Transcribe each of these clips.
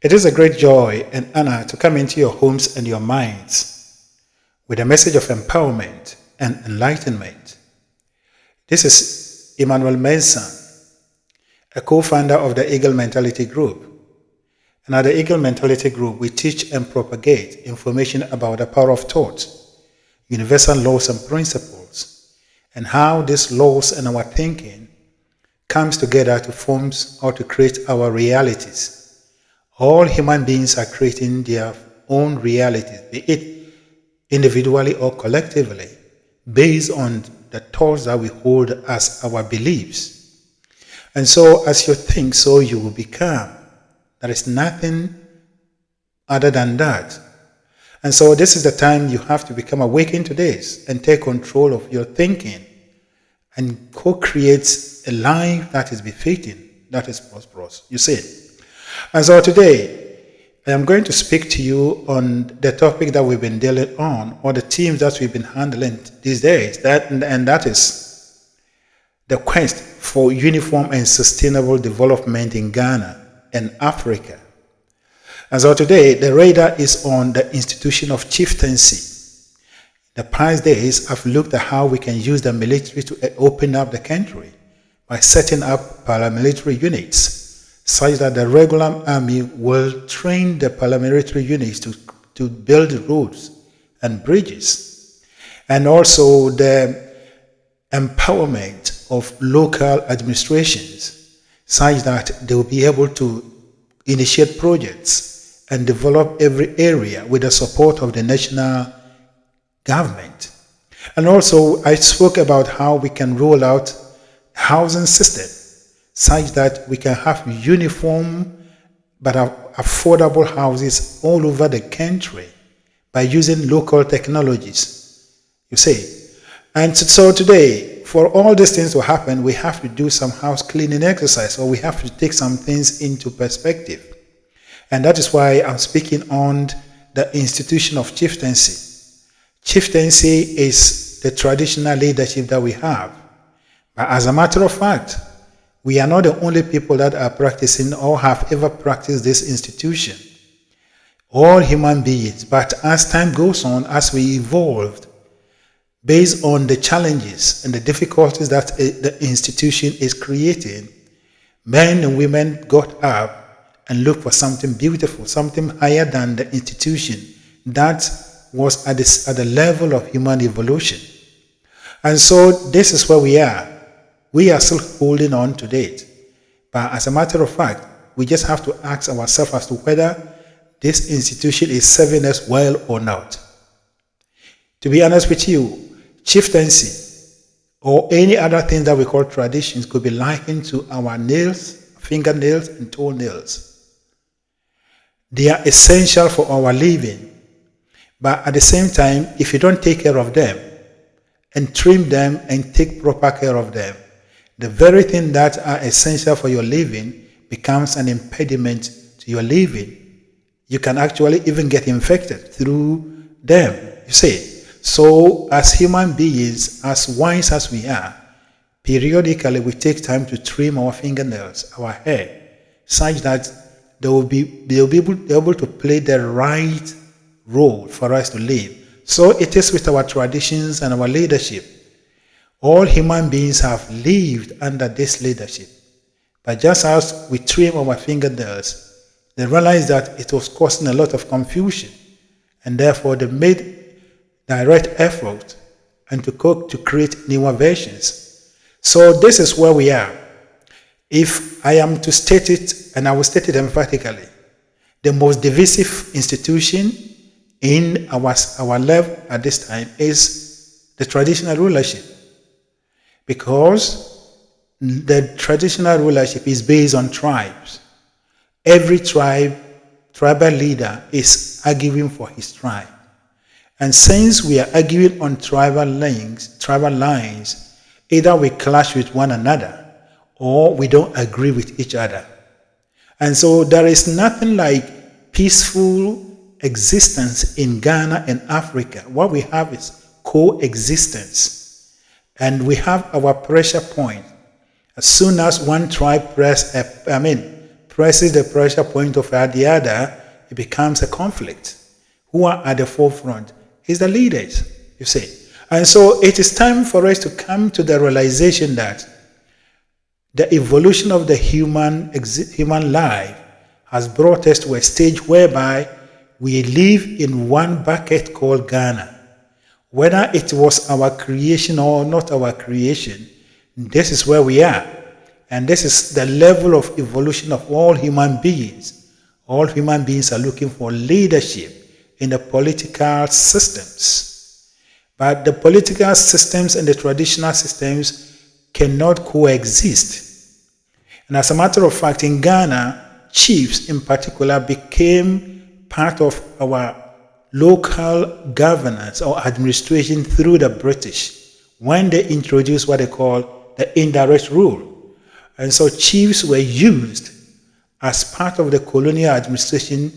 It is a great joy and honor to come into your homes and your minds with a message of empowerment and enlightenment. This is Emmanuel Mason, a co-founder of the Eagle Mentality Group. And at the Eagle Mentality Group, we teach and propagate information about the power of thought, universal laws and principles, and how these laws and our thinking comes together to form or to create our realities. All human beings are creating their own realities, be it individually or collectively, based on the thoughts that we hold as our beliefs. And so as you think, so you will become. There is nothing other than that. And so this is the time you have to become awakened to this and take control of your thinking and co-create a life that is befitting, that is prosperous. You see. And so today, I am going to speak to you on the topic that we've been dealing on, or the themes that we've been handling these days, and that is the quest for uniform and sustainable development in Ghana and Africa. And so today, the radar is on the institution of chieftaincy. The past days, I've looked at how we can use the military to open up the country by setting up paramilitary units, such that the regular army will train the paramilitary units to build roads and bridges. And also the empowerment of local administrations, such that they will be able to initiate projects and develop every area with the support of the national government. And also I spoke about how we can roll out housing system, such that we can have uniform but affordable houses all over the country by using local technologies, you see. And so today, for all these things to happen, we have to do some house cleaning exercise, or we have to take some things into perspective. And that is why I'm speaking on the institution of chieftaincy. Chieftaincy is the traditional leadership that we have. But as a matter of fact, we are not the only people that are practicing or have ever practiced this institution. All human beings, but as time goes on, as we evolved, based on the challenges and the difficulties that the institution is creating, men and women got up and looked for something beautiful, something higher than the institution that was at the level of human evolution. And so this is where we are. We are still holding on to date. But as a matter of fact, we just have to ask ourselves as to whether this institution is serving us well or not. To be honest with you, chieftaincy or any other thing that we call traditions could be likened to our nails, fingernails, and toenails. They are essential for our living. But at the same time, if you don't take care of them and trim them and take proper care of them, the very thing that are essential for your living becomes an impediment to your living. You can actually even get infected through them, you see. So as human beings, as wise as we are, periodically we take time to trim our fingernails, our hair, such that they'll be able to play the right role for us to live. So it is with our traditions and our leadership. All human beings have lived under this leadership. But just as we trim our fingernails, they realized that it was causing a lot of confusion. And therefore they made direct effort and to create newer versions. So this is where we are. If I am to state it, and I will state it emphatically, the most divisive institution in our level at this time is the traditional rulership. Because the traditional rulership is based on tribes. Every tribal leader is arguing for his tribe. And since we are arguing on tribal lines, either we clash with one another or we don't agree with each other. And so there is nothing like peaceful existence in Ghana and Africa. What we have is coexistence. And we have our pressure point. As soon as one tribe presses the pressure point of the other, it becomes a conflict. Who are at the forefront? Is the leaders, you see. And so it is time for us to come to the realization that the evolution of the human life has brought us to a stage whereby we live in one bucket called Ghana. Whether it was our creation or not our creation, this is where we are. And this is the level of evolution of all human beings. All human beings are looking for leadership in the political systems. But the political systems and the traditional systems cannot coexist. And as a matter of fact, in Ghana, chiefs in particular became part of our local governance or administration through the British when they introduced what they call the indirect rule. And so chiefs were used as part of the colonial administration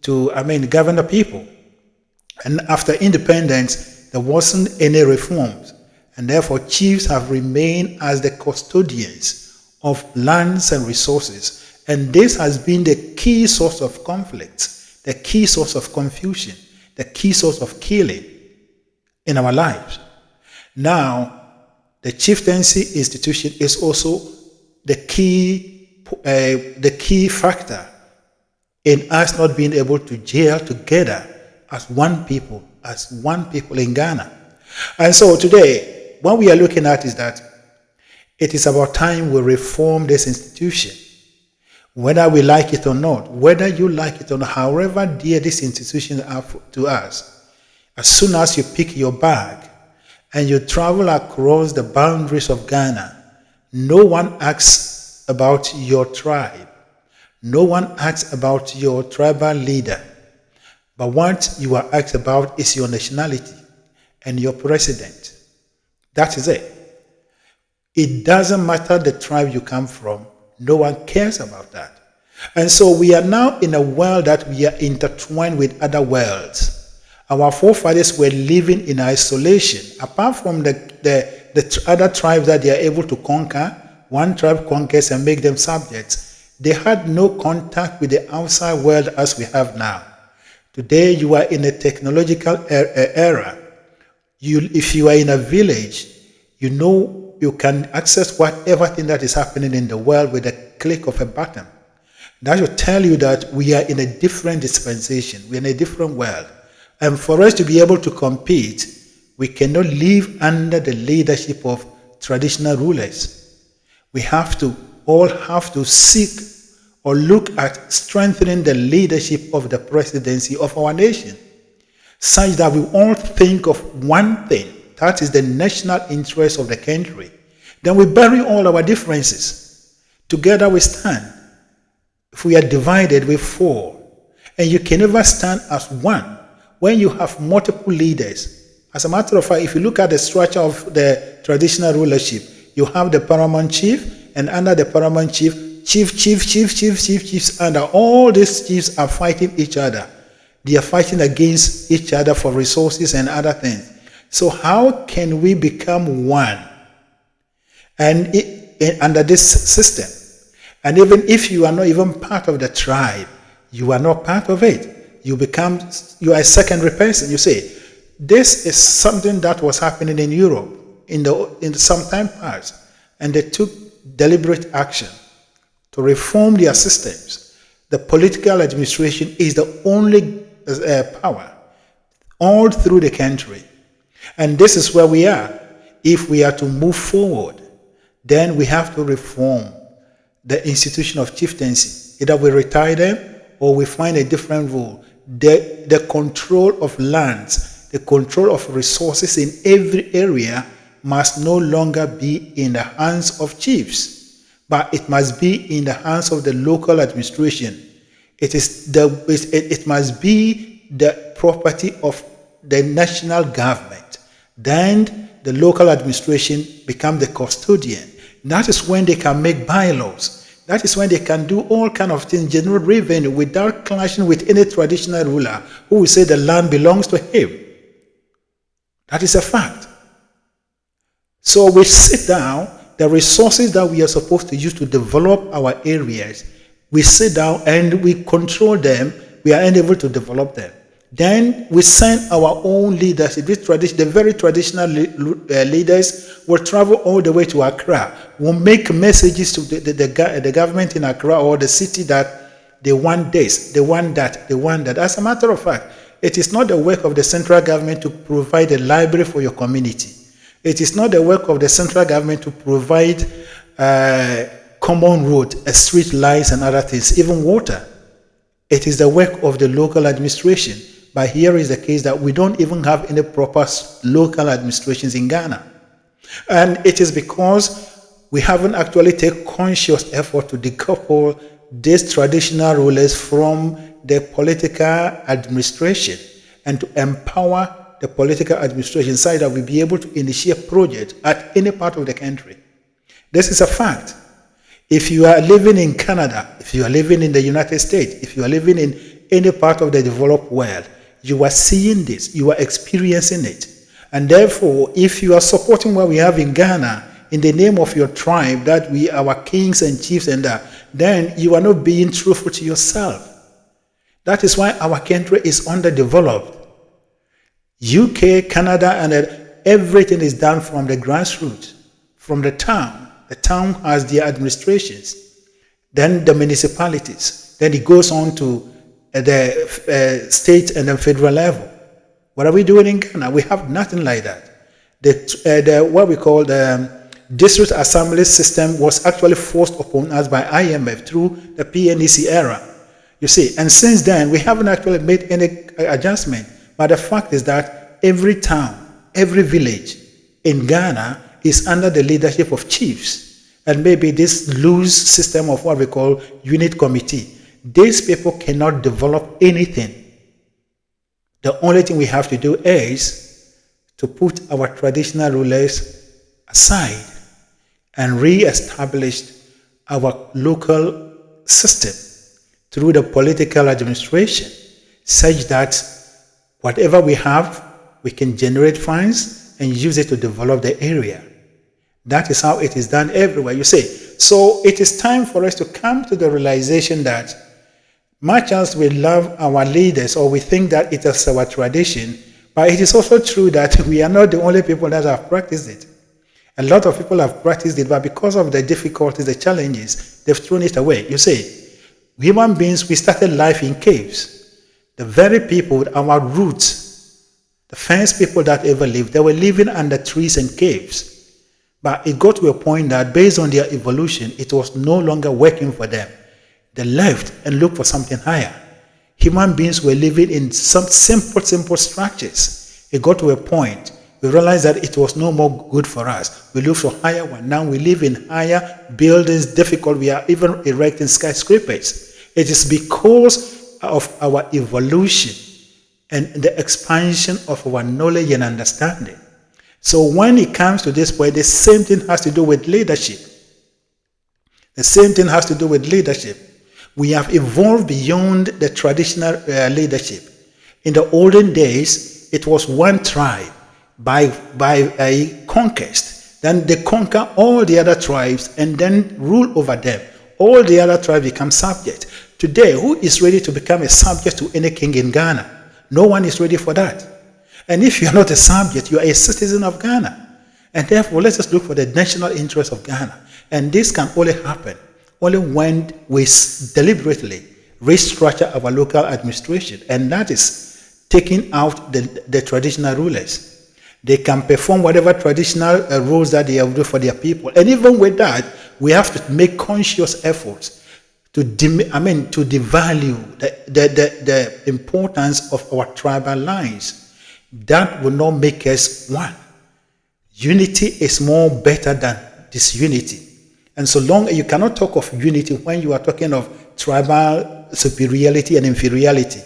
to, govern the people. And after independence, there wasn't any reforms. And therefore, chiefs have remained as the custodians of lands and resources. And this has been the key source of conflict, the key source of confusion, the key source of killing in our lives. Now, the chieftaincy institution is also the key factor in us not being able to jail together as one people in Ghana. And so today, what we are looking at is that it is about time we reform this institution, whether we like it or not, whether you like it or not, however dear this institution are to us. As soon as you pick your bag and you travel across the boundaries of Ghana, no one asks about your tribe. No one asks about your tribal leader. But what you are asked about is your nationality and your president. That is it. It doesn't matter the tribe you come from. No one cares about that. And so we are now in a world that we are intertwined with other worlds. Our forefathers were living in isolation. Apart from the other tribes that they are able to conquer, one tribe conquers and make them subjects. They had no contact with the outside world as we have now. Today you are in a technological era. If you are in a village, you can access everything that is happening in the world with a click of a button. That should tell you that we are in a different dispensation. We're in a different world. And for us to be able to compete, we cannot live under the leadership of traditional rulers. We all have to seek or look at strengthening the leadership of the presidency of our nation, such that we all think of one thing, that is the national interest of the country. Then we bury all our differences. Together we stand. If we are divided, we fall. And you can never stand as one when you have multiple leaders. As a matter of fact, if you look at the structure of the traditional rulership, you have the paramount chief, and under the paramount chiefs, and all these chiefs are fighting each other. They are fighting against each other for resources and other things. So how can we become one? And under this system, and even if you are not even part of the tribe, you are not part of it. You are a secondary person. You say, this is something that was happening in Europe in some time past, and they took deliberate action to reform their systems. The political administration is the only power all through the country. And this is where we are. If we are to move forward, then we have to reform the institution of chieftaincy. Either we retire them or we find a different rule. The control of lands, the control of resources in every area must no longer be in the hands of chiefs, but it must be in the hands of the local administration. It must be the property of the national government. Then the local administration become the custodian. That is when they can make bylaws. That is when they can do all kind of things, generate revenue without clashing with any traditional ruler who will say the land belongs to him. That is a fact. So we sit down, the resources that we are supposed to use to develop our areas, We sit down and we control them. We are unable to develop them. Then we send our own leaders. The very traditional leaders will travel all the way to Accra. Will make messages to the government in Accra or the city that they want this, they want that, they want that. As a matter of fact, it is not the work of the central government to provide a library for your community. It is not the work of the central government to provide common road, street lights and other things, even water. It is the work of the local administration. But here is the case that we don't even have any proper local administrations in Ghana. And it is because we haven't actually taken conscious effort to decouple these traditional rulers from the political administration and to empower the political administration so that we be able to initiate projects at any part of the country. This is a fact. If you are living in Canada, if you are living in the United States, if you are living in any part of the developed world, you are seeing this, you are experiencing it. And therefore, if you are supporting what we have in Ghana in the name of your tribe, that we are our kings and chiefs and that, then you are not being truthful to yourself. That is why our country is underdeveloped. UK, Canada, and everything is done from the grassroots, from the town. The town has their administrations, then the municipalities, then it goes on to the state and the federal level. What are we doing in Ghana? We have nothing like that. What we call the district assembly system was actually forced upon us by IMF through the PNEC era. You see, and since then, we haven't actually made any adjustment. But the fact is that every town, every village in Ghana is under the leadership of chiefs. And maybe this loose system of what we call unit committee. These people cannot develop anything. The only thing we have to do is to put our traditional rulers aside and re-establish our local system through the political administration, such that whatever we have, we can generate funds and use it to develop the area. That is how it is done everywhere, you see. So it is time for us to come to the realization that much as we love our leaders or we think that it is our tradition, but it is also true that we are not the only people that have practiced it. A lot of people have practiced it, but because of the difficulties, the challenges, they've thrown it away. You see, human beings, we started life in caves. The very people, our roots, the first people that ever lived, they were living under trees and caves. But it got to a point that based on their evolution, it was no longer working for them. They left and looked for something higher. Human beings were living in some simple structures. It got to a point, we realized that it was no more good for us. We looked for higher one. Now we live in higher buildings, difficult. We are even erecting skyscrapers. It is because of our evolution and the expansion of our knowledge and understanding. So when it comes to this point, the same thing has to do with leadership. The same thing has to do with leadership. We have evolved beyond the traditional leadership. In the olden days, it was one tribe by a conquest. Then they conquer all the other tribes and then rule over them. All the other tribes become subject. Today, who is ready to become a subject to any king in Ghana? No one is ready for that. And if you are not a subject, you are a citizen of Ghana. And therefore, let us look for the national interest of Ghana. And this can only happen only when we deliberately restructure our local administration. And that is taking out the traditional rulers. They can perform whatever traditional roles that they have to do for their people. And even with that, we have to make conscious efforts to devalue the importance of our tribal lines. That will not make us one. Unity is more better than disunity. And so long you cannot talk of unity when you are talking of tribal superiority and inferiority.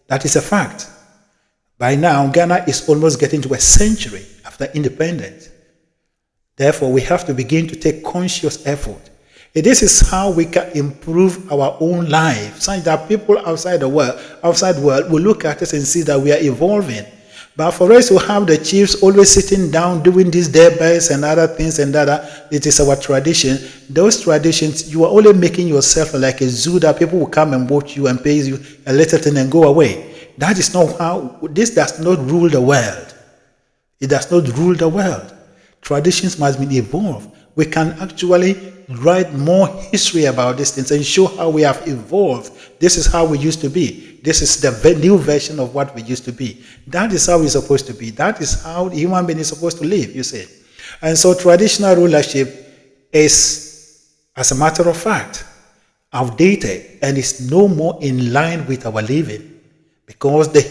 That is a fact. By now, Ghana is almost getting to a century after independence. Therefore, we have to begin to take conscious effort. This is how we can improve our own life, such that people outside the world will look at us and see that we are evolving. But for us to have the chiefs always sitting down doing these debates and other things and other, it is our tradition. Those traditions, you are only making yourself like a zoo that people will come and watch you and pay you a little thing and go away. That is not how, this does not rule the world. It does not rule the world. Traditions must be evolved. We can actually write more history about these things and show how we have evolved. This is how we used to be. This is the new version of what we used to be. That is how we're supposed to be. That is how the human being is supposed to live, you see. And so traditional rulership is, as a matter of fact, outdated and is no more in line with our living, because the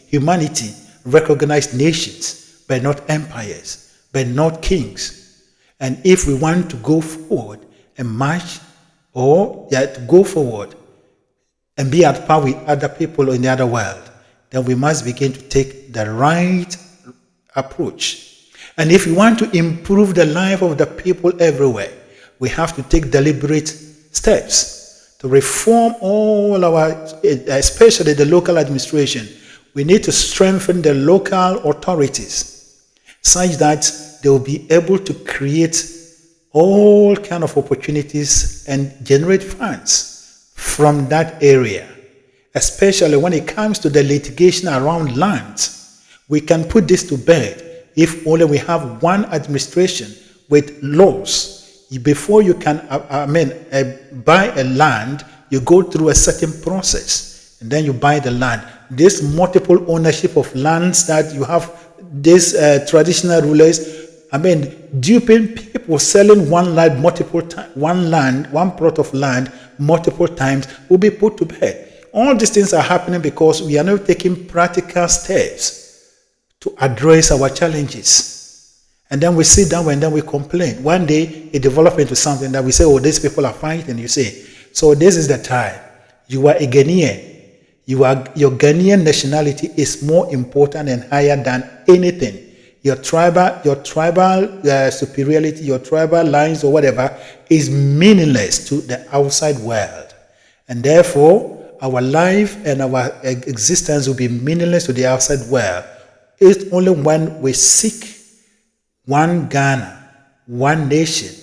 humanity recognized nations, but not empires, but not kings. And if we want to go forward and march, or to go forward and be at par with other people in the other world, then we must begin to take the right approach. And if we want to improve the life of the people everywhere, we have to take deliberate steps to reform all our, especially the local administration. We need to strengthen the local authorities such that they will be able to create all kind of opportunities and generate funds from that area. Especially when it comes to the litigation around lands, we can put this to bed if only we have one administration with laws. Before you can buy a land, you go through a certain process and then you buy the land. This multiple ownership of lands that you have, these traditional rulers, duping people, selling one land multiple times, one plot of land multiple times, will be put to bed. All these things are happening because we are not taking practical steps to address our challenges. And then we sit down and then we complain. One day it develops into something that we say, oh, these people are fighting, you say. So this is the time. You are a Ghanaian. Your Ghanaian nationality is more important and higher than anything. Your tribal superiority, your tribal lines or whatever is meaningless to the outside world. And therefore, our life and our existence will be meaningless to the outside world. It's only when we seek one Ghana, one nation,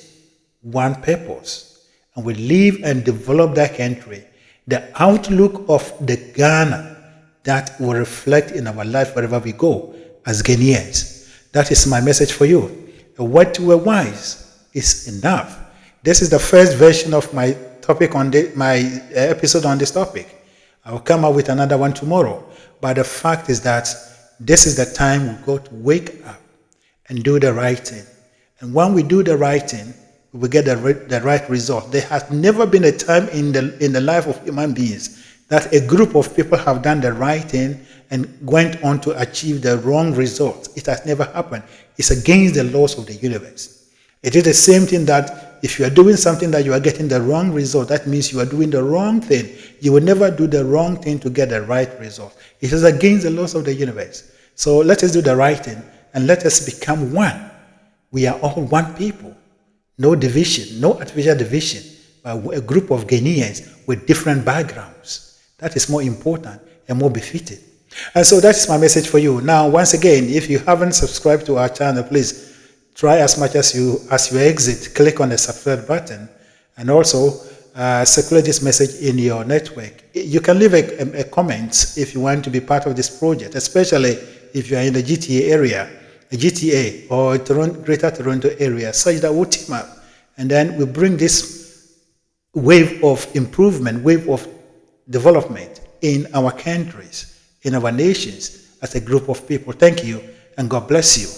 one purpose, and we live and develop that country, the outlook of the Ghana that will reflect in our life wherever we go as Ghanaians. That is my message for you. A word to a wise is enough. This is the first version of my topic on my episode on this topic. I will come up with another one tomorrow. But the fact is that this is the time we've got to wake up and do the right thing. And when we do the right thing, we will get the right result. There has never been a time in the life of human beings that a group of people have done the right thing and went on to achieve the wrong result. It has never happened. It's against the laws of the universe. It is the same thing that if you are doing something that you are getting the wrong result, that means you are doing the wrong thing. You will never do the wrong thing to get the right result. It is against the laws of the universe. So let us do the right thing and let us become one. We are all one people. No division, no artificial division, but a group of Ghanaians with different backgrounds. That is more important and more befitting. And so that is my message for you. Now, once again, if you haven't subscribed to our channel, please try as much as you exit, click on the subscribe button, and also circulate this message in your network. You can leave a comment if you want to be part of this project, especially if you are in the GTA area, GTA or Greater Toronto area, such that we'll team up and then we bring this wave of improvement, wave of development in our countries, in our nations, as a group of people. Thank you, and God bless you.